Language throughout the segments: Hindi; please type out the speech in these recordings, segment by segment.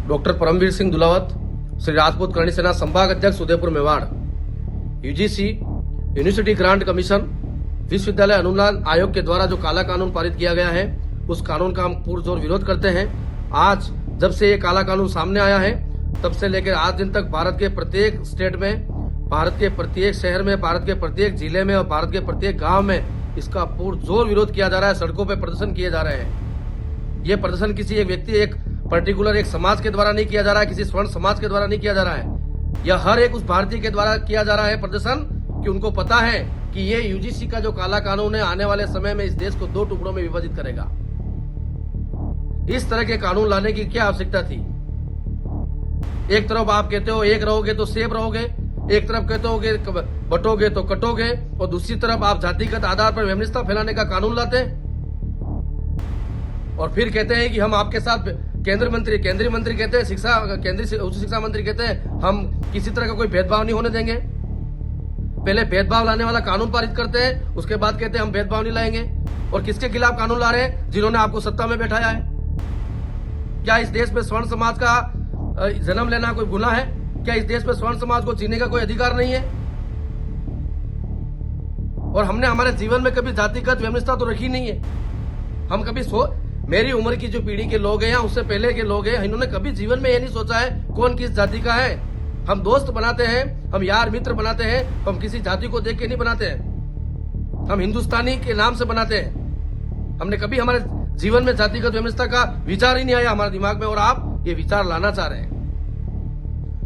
डॉक्टर परमवीर सिंह दुलावत, श्री राजपूत करणी सेना संभाग अध्यक्ष Udaipur Mewar. UGC university grant commission विश्वविद्यालय अनुदान आयोग के द्वारा जो काला कानून पारित किया गया है, उस कानून का हम पुरजोर विरोध करते हैं। आज जब से ये काला कानून सामने आया है, तब से लेकर आज दिन तक भारत के प्रत्येक स्टेट में, भारत के प्रत्येक शहर में, भारत के प्रत्येक जिले में और भारत के प्रत्येक गांव में इसका पुरजोर विरोध किया जा रहा है। सड़कों पर प्रदर्शन किए जा रहे हैं। ये प्रदर्शन किसी एक व्यक्ति, एक पर्टिकुलर एक समाज के द्वारा नहीं किया जा रहा है, किसी स्वर्ण समाज के द्वारा नहीं किया जा रहा है। यह हर एक उस भारतीय के द्वारा किया जा रहा है प्रदर्शन, कि उनको पता है कि ये यूजीसी का जो काला कानून है आने वाले समय में इस देश को 2 टुकड़ों में विभाजित करेगा। इस तरह के कानून लाने की क्या आवश्यकता थी? एक तरफ आप कहते हो एक रहोगे तो सेफ रहोगे, एक तरफ कहते हो बटोगे तो कटोगे, और दूसरी तरफ आप जातिगत आधार पर वैमनस्यता फैलाने का कानून लाते हैं और फिर कहते हैं कि हम आपके साथ केंद्रीय मंत्री कहते हैं, केंद्रीय उच्च शिक्षा मंत्री कहते हैं हम किसी तरह का कोई भेदभाव नहीं होने देंगे। पहले भेदभाव लाने वाला कानून पारित करते हैं, उसके बाद कहते हैं हम भेदभाव नहीं लाएंगे। और किसके खिलाफ कानून ला रहे हैं? जिन्होंने आपको सत्ता में बैठाया है। क्या इस देश में स्वर्ण समाज का जन्म लेना कोई गुनाह है? क्या इस देश में स्वर्ण समाज को जीने का कोई अधिकार नहीं है? और हमने हमारे जीवन में कभी जातिगत वैमनस्यता तो रखी नहीं है। हम कभी मेरी उम्र की जो पीढ़ी के लोग हैं या उससे पहले के लोग हैं, इन्होंने कभी जीवन में ये नहीं सोचा है कौन किस जाति का है। हम दोस्त बनाते हैं, हम यार मित्र बनाते हैं, हम किसी जाति को देख के नहीं बनाते हैं, हम हिंदुस्तानी के नाम से बनाते हैं। हमने कभी हमारे जीवन में जातिगत वैमनस्यता का विचार ही नहीं आया हमारे दिमाग में, और आप ये विचार लाना चाह रहे हैं।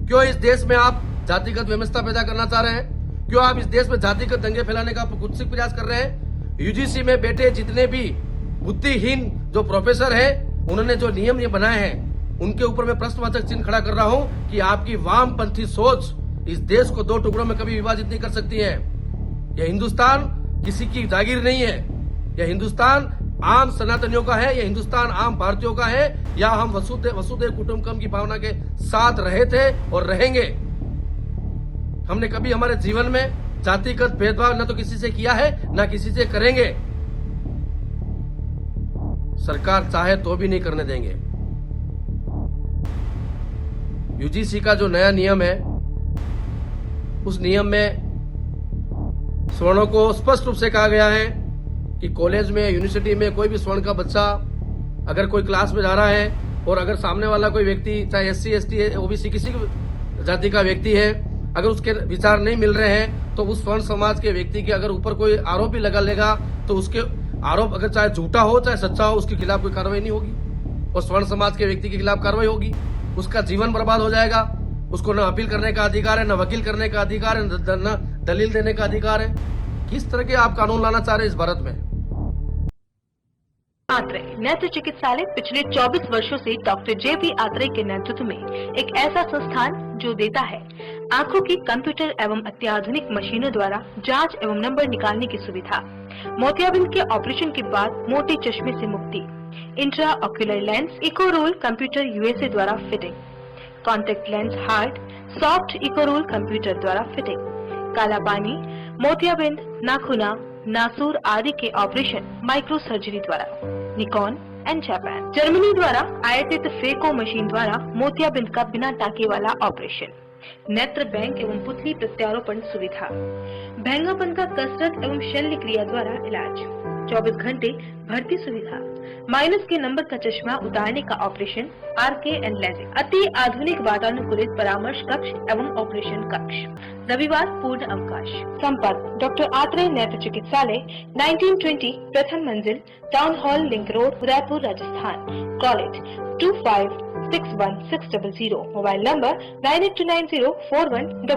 क्यों इस देश में आप जातिगत वैमनस्यता पैदा करना चाह रहे हैं? क्यों आप इस देश में जातिगत दंगे फैलाने का कुत्सित प्रयास कर रहे हैं? यूजीसी में बैठे जितने भी बुद्धिहीन जो प्रोफेसर है, उन्होंने जो नियम ये बनाए हैं, उनके ऊपर मैं प्रश्नवाचक चिन्ह खड़ा कर रहा हूं कि आपकी वामपंथी सोच इस देश को 2 टुकड़ों में कभी विभाजित नहीं कर सकती है। यह हिंदुस्तान किसी की जागीर नहीं है। यह हिंदुस्तान आम सनातनियों का है, यह हिंदुस्तान आम भारतीयों का है। या हम वसुधैव कुटुंबकम की भावना के साथ रहे थे और रहेंगे। हमने कभी हमारे जीवन में जातिगत भेदभाव न तो किसी से किया है, न किसी से करेंगे। सरकार चाहे तो भी नहीं करने देंगे। यूजीसी का जो नया नियम है, उस नियम में स्वर्णों को स्पष्ट रूप से कहा गया है कि कॉलेज में, यूनिवर्सिटी में कोई भी स्वर्ण का बच्चा अगर कोई क्लास में जा रहा है और अगर सामने वाला कोई व्यक्ति, चाहे SC ST OBC किसी जाति का व्यक्ति है, अगर उसके विचार नहीं मिल रहे हैं, तो उस स्वर्ण समाज के व्यक्ति के अगर ऊपर कोई आरोप भी लगा लेगा, तो उसके आरोप अगर चाहे झूठा हो चाहे सच्चा हो, उसके खिलाफ कोई कार्रवाई नहीं होगी और स्वर्ण समाज के व्यक्ति के खिलाफ कार्रवाई होगी। उसका जीवन बर्बाद हो जाएगा। उसको न अपील करने का अधिकार है, न वकील करने का अधिकार है, न दलील देने का अधिकार है। किस तरह के आप कानून लाना चाह रहे हैं इस भारत में? आत्रे नेत्र चिकित्सालय पिछले 24 वर्षों से डॉक्टर JP आत्रे के नेतृत्व में एक ऐसा संस्थान जो देता है आंखों की कंप्यूटर एवं अत्याधुनिक मशीनों द्वारा जांच एवं नंबर निकालने की सुविधा, मोतियाबिंद के ऑपरेशन के बाद मोटे चश्मे से मुक्ति, इंट्रा ऑक्यूलर लेंस इको रोल कंप्यूटर USA द्वारा fitting, contact lens hard soft इको रोल कंप्यूटर द्वारा फिटिंग, काला पानी, मोतियाबिंद, नाखूना, नासूर आदि के ऑपरेशन माइक्रो सर्जरी द्वारा, निकॉन एंड जापान, जर्मनी द्वारा आयातित फेको मशीन द्वारा मोतियाबिंद का बिना टाके वाला ऑपरेशन, नेत्र बैंक एवं पुतली प्रत्यारोपण सुविधा, भैंगापन का कसरत एवं शल्य क्रिया द्वारा इलाज, 24 घंटे भर्ती सुविधा, माइनस के नंबर का चश्मा उतारने का ऑपरेशन, RK एंड लेजिक, अति आधुनिक वातानुकूलित परामर्श कक्ष एवं ऑपरेशन कक्ष, रविवार पूर्ण अवकाश। संपर्क डॉक्टर आत्रे नेत्र चिकित्सालय 1920 प्रथम मंजिल, town hall, link road, Udaipur, Rajasthan. College 25616000, mobile number 98290411